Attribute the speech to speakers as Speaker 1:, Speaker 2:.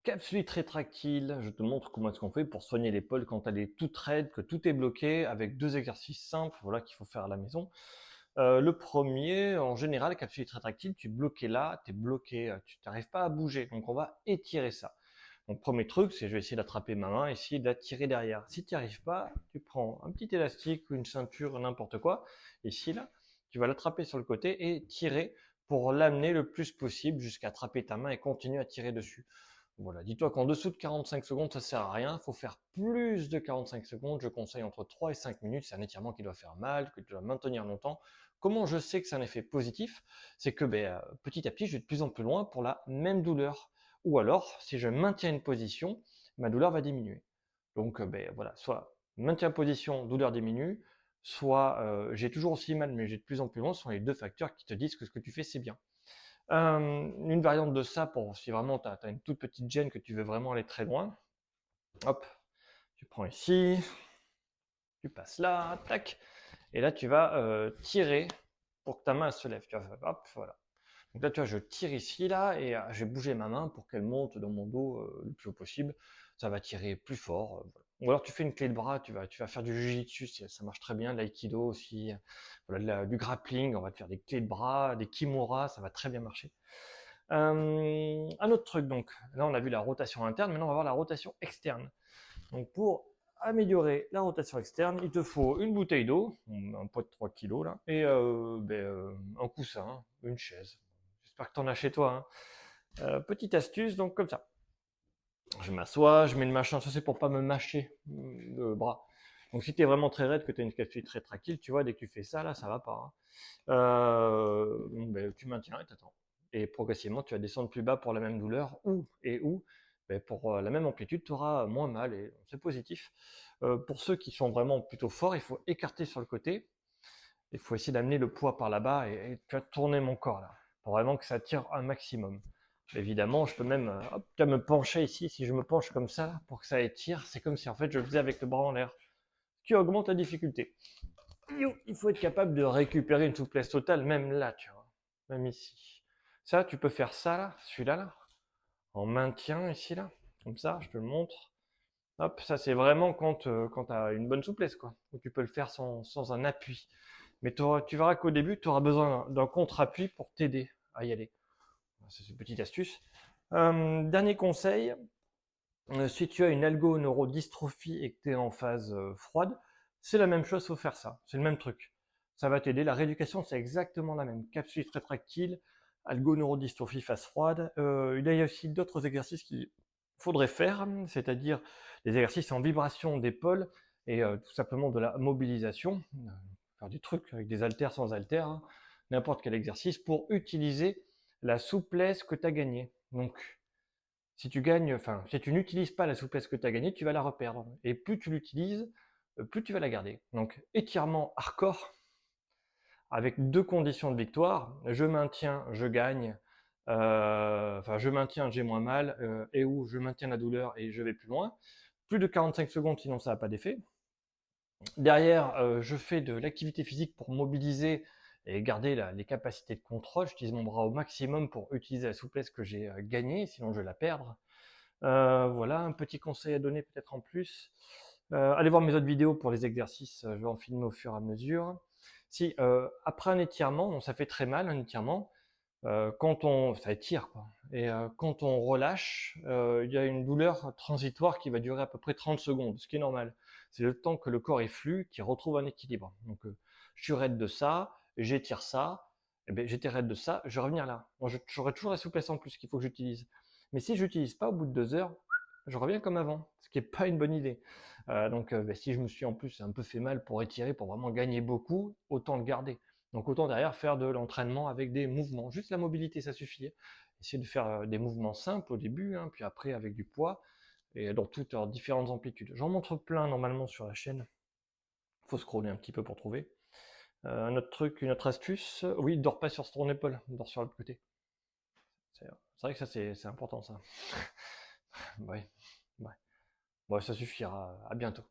Speaker 1: Capsule rétractile, je te montre comment est-ce qu'on fait pour soigner l'épaule quand elle est toute raide, que tout est bloqué, avec 2 exercices simples, voilà, qu'il faut faire à la maison. Le premier, en général, capsule rétractile, tu es bloqué là, tu es bloqué, tu n'arrives pas à bouger, donc on va étirer ça. Donc premier truc, c'est je vais essayer d'attraper ma main, essayer d'attirer derrière. Si tu n'y arrives pas, tu prends un petit élastique ou une ceinture, n'importe quoi, ici là, tu vas l'attraper sur le côté et tirer pour l'amener le plus possible jusqu'à attraper ta main et continuer à tirer dessus. Voilà, dis-toi qu'en dessous de 45 secondes, ça sert à rien. Il faut faire plus de 45 secondes. Je conseille entre 3 et 5 minutes. C'est un étirement qui doit faire mal, que tu dois maintenir longtemps. Comment je sais que c'est un effet positif? C'est que petit à petit, je vais de plus en plus loin pour la même douleur. Ou alors, si je maintiens une position, ma douleur va diminuer. Donc voilà, soit maintien en position, douleur diminue, soit j'ai toujours aussi mal, mais j'ai de plus en plus loin. Ce sont les deux facteurs qui te disent que ce que tu fais, c'est bien. Une variante de ça, pour si vraiment tu as une toute petite gêne que tu veux vraiment aller très loin, hop, tu prends ici, tu passes là, tac, et là tu vas tirer pour que ta main se lève. Tu vois, hop, voilà. Donc là, tu vois, je tire ici, là, et je vais bouger ma main pour qu'elle monte dans mon dos le plus haut possible. Ça va tirer plus fort. Voilà. Ou alors tu fais une clé de bras, tu vas faire du jiu-jitsu, ça marche très bien, l'aïkido aussi, voilà, du grappling, on va te faire des clés de bras, des kimura, ça va très bien marcher. Un autre truc, donc, là on a vu la rotation interne, maintenant on va voir la rotation externe. Donc pour améliorer la rotation externe, il te faut une bouteille d'eau, un poids de 3 kg là, et un coussin, une chaise. J'espère que tu en as chez toi. Petite astuce, donc comme ça. Je m'assois, je mets le machin, ça c'est pour pas me mâcher le bras. Donc si tu es vraiment très raide, que tu as une capsule très tranquille, tu vois, dès que tu fais ça, là, ça va pas. Tu maintiens et t'attends. Et progressivement, tu vas descendre plus bas pour la même douleur, ou pour la même amplitude, tu auras moins mal, et c'est positif. Pour ceux qui sont vraiment plutôt forts, il faut écarter sur le côté, il faut essayer d'amener le poids par là-bas, et tu vas tourner mon corps là, pour vraiment que ça tire un maximum. Évidemment, je peux même me pencher ici, si je me penche comme ça, pour que ça étire, c'est comme si en fait je le faisais avec le bras en l'air, ce qui augmente la difficulté. Il faut être capable de récupérer une souplesse totale, même là, tu vois, même ici. Ça, tu peux faire ça là, celui-là là, en maintien ici là, comme ça, je te le montre. Hop, ça c'est vraiment quand tu as une bonne souplesse, quoi, où tu peux le faire sans un appui. Mais tu verras qu'au début, tu auras besoin d'un contre-appui pour t'aider à y aller. C'est une petite astuce. Dernier conseil, si tu as une algoneurodystrophie et que tu es en phase froide, c'est la même chose, faut faire ça. C'est le même truc. Ça va t'aider. La rééducation, c'est exactement la même. Capsule rétractile, algoneurodystrophie phase froide. Il y a aussi d'autres exercices qu'il faudrait faire, c'est-à-dire des exercices en vibration d'épaule et tout simplement de la mobilisation. Faire des trucs avec des haltères sans haltères, hein, n'importe quel exercice pour utiliser la souplesse que tu as gagnée. Donc, si tu n'utilises pas la souplesse que tu as gagnée, tu vas la reperdre. Et plus tu l'utilises, plus tu vas la garder. Donc, étirement hardcore, avec deux conditions de victoire. Je maintiens, je gagne. Je maintiens, j'ai moins mal. Et où je maintiens la douleur et je vais plus loin. Plus de 45 secondes, sinon ça n'a pas d'effet. Derrière, je fais de l'activité physique pour mobiliser et garder les capacités de contrôle. J'utilise mon bras au maximum pour utiliser la souplesse que j'ai gagnée, sinon je vais la perdre. Voilà, un petit conseil à donner peut-être en plus. Allez voir mes autres vidéos pour les exercices, je vais en filmer au fur et à mesure. Si après un étirement, bon, ça fait très mal un étirement, ça étire quoi. Et quand on relâche, il y a une douleur transitoire qui va durer à peu près 30 secondes, ce qui est normal. C'est le temps que le corps est flux, qu'il retrouve un équilibre. Donc je suis raide de ça, j'étire ça, et ben j'étais raide de ça, je vais revenir là. Bon, j'aurai toujours la souplesse en plus qu'il faut que j'utilise. Mais si j'utilise pas au bout de 2 heures, je reviens comme avant, ce qui est pas une bonne idée. Si je me suis en plus un peu fait mal pour étirer, pour vraiment gagner beaucoup, autant le garder. Donc autant derrière faire de l'entraînement avec des mouvements. Juste la mobilité, ça suffit. Essayer de faire des mouvements simples au début, hein, puis après avec du poids, et dans toutes leurs différentes amplitudes. J'en montre plein normalement sur la chaîne. Faut scroller un petit peu pour trouver. Un autre truc, une autre astuce, oui, dors pas sur ton épaule, dors sur l'autre côté. C'est vrai que ça c'est important ça. Ouais, ouais. Bon, ça suffira. À bientôt.